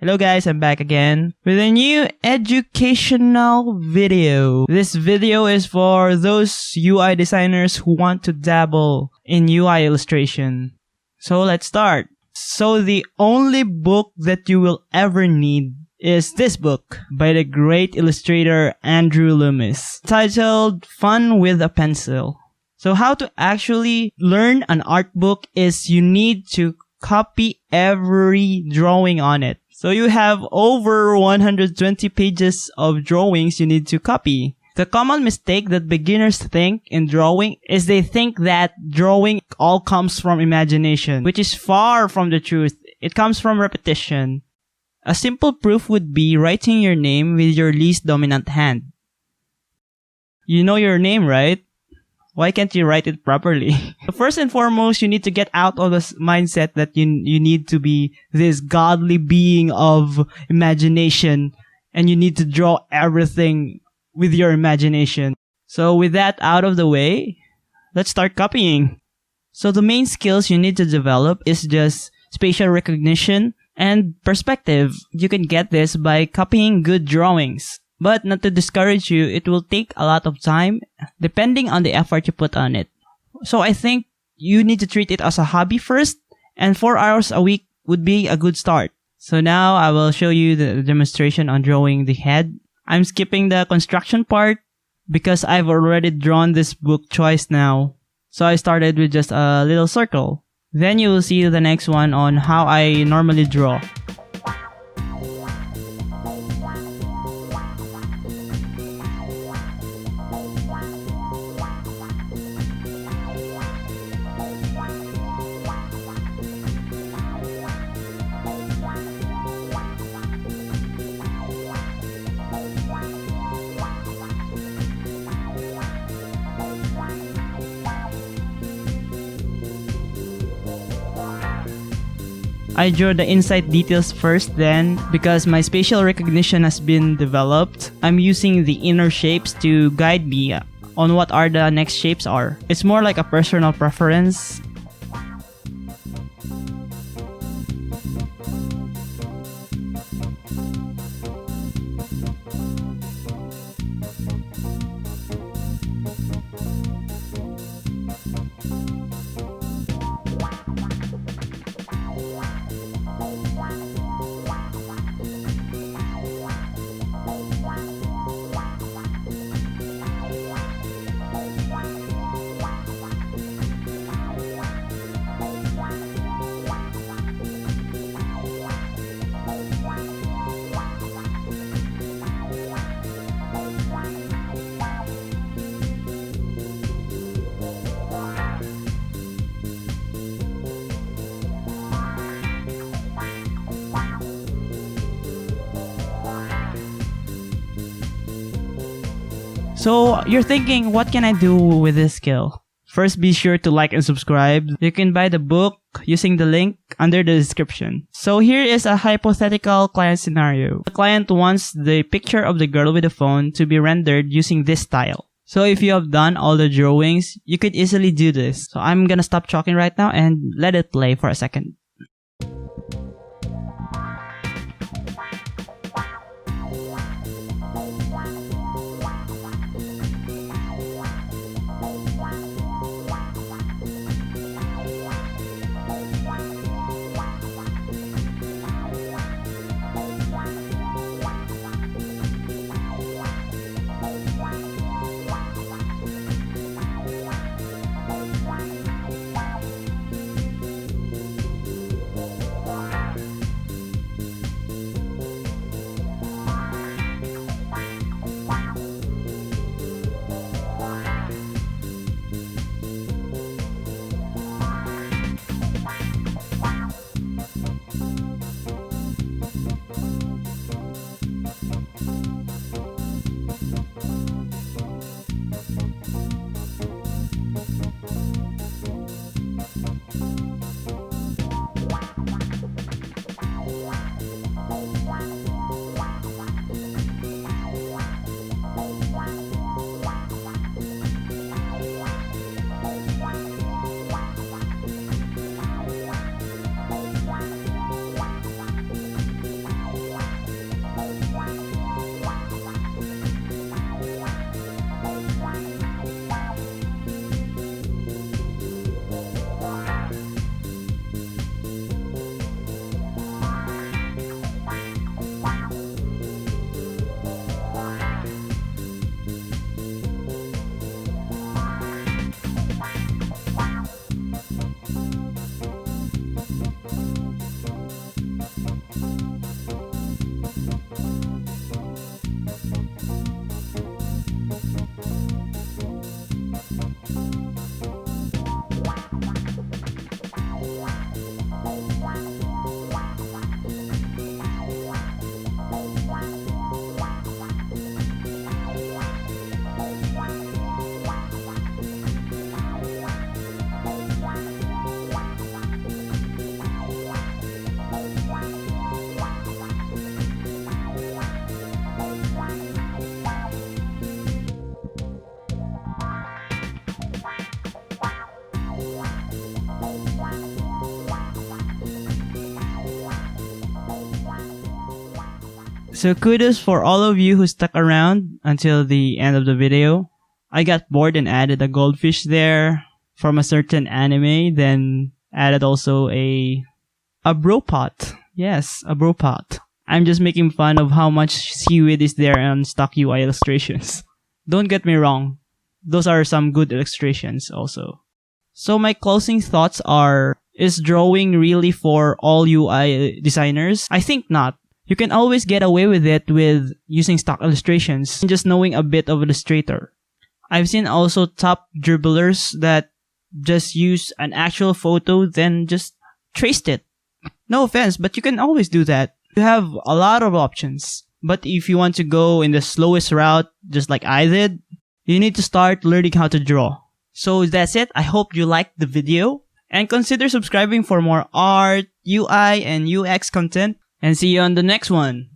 Hello guys, I'm back again with a new educational video. This video is for those UI designers who want to dabble in UI illustration. So let's start. So the only book that you will ever need is this book by the great illustrator Andrew Loomis, titled Fun with a Pencil. So how to actually learn an art book is you need to copy every drawing on it. So you have over 120 pages of drawings you need to copy. The common mistake that beginners think in drawing is they think that drawing all comes from imagination, which is far from the truth. It comes from repetition. A simple proof would be writing your name with your least dominant hand. You know your name, right? Why can't you write it properly? First and foremost, you need to get out of this mindset that you need to be this godly being of imagination and you need to draw everything with your imagination. So with that out of the way, let's start copying. So the main skills you need to develop is just spatial recognition and perspective. You can get this by copying good drawings. But not to discourage you, it will take a lot of time depending on the effort you put on it. So I think you need to treat it as a hobby first, and 4 hours a week would be a good start. So now I will show you the demonstration on drawing the head. I'm skipping the construction part because I've already drawn this book twice now. So I started with just a little circle. Then you will see the next one on how I normally draw. I draw the inside details first then, because my spatial recognition has been developed. I'm using the inner shapes to guide me on what are the next shapes are. It's more like a personal preference. So you're thinking, what can I do with this skill? First, be sure to like and subscribe. You can buy the book using the link under the description. So here is a hypothetical client scenario. The client wants the picture of the girl with the phone to be rendered using this style. So if you have done all the drawings, you could easily do this. So I'm gonna stop talking right now and let it play for a second. So kudos for all of you who stuck around until the end of the video. I got bored and added a goldfish there from a certain anime, then added also a bro pot. Yes, a bro pot. I'm just making fun of how much seaweed is there on stock UI illustrations. Don't get me wrong, those are some good illustrations also. So my closing thoughts are, is drawing really for all UI designers? I think not. You can always get away with it with using stock illustrations and just knowing a bit of Illustrator. I've seen also top dribblers that just use an actual photo then just traced it. No offense, but you can always do that. You have a lot of options. But if you want to go in the slowest route, just like I did, you need to start learning how to draw. So that's it. I hope you liked the video. And consider subscribing for more art, UI, and UX content. And see you on the next one.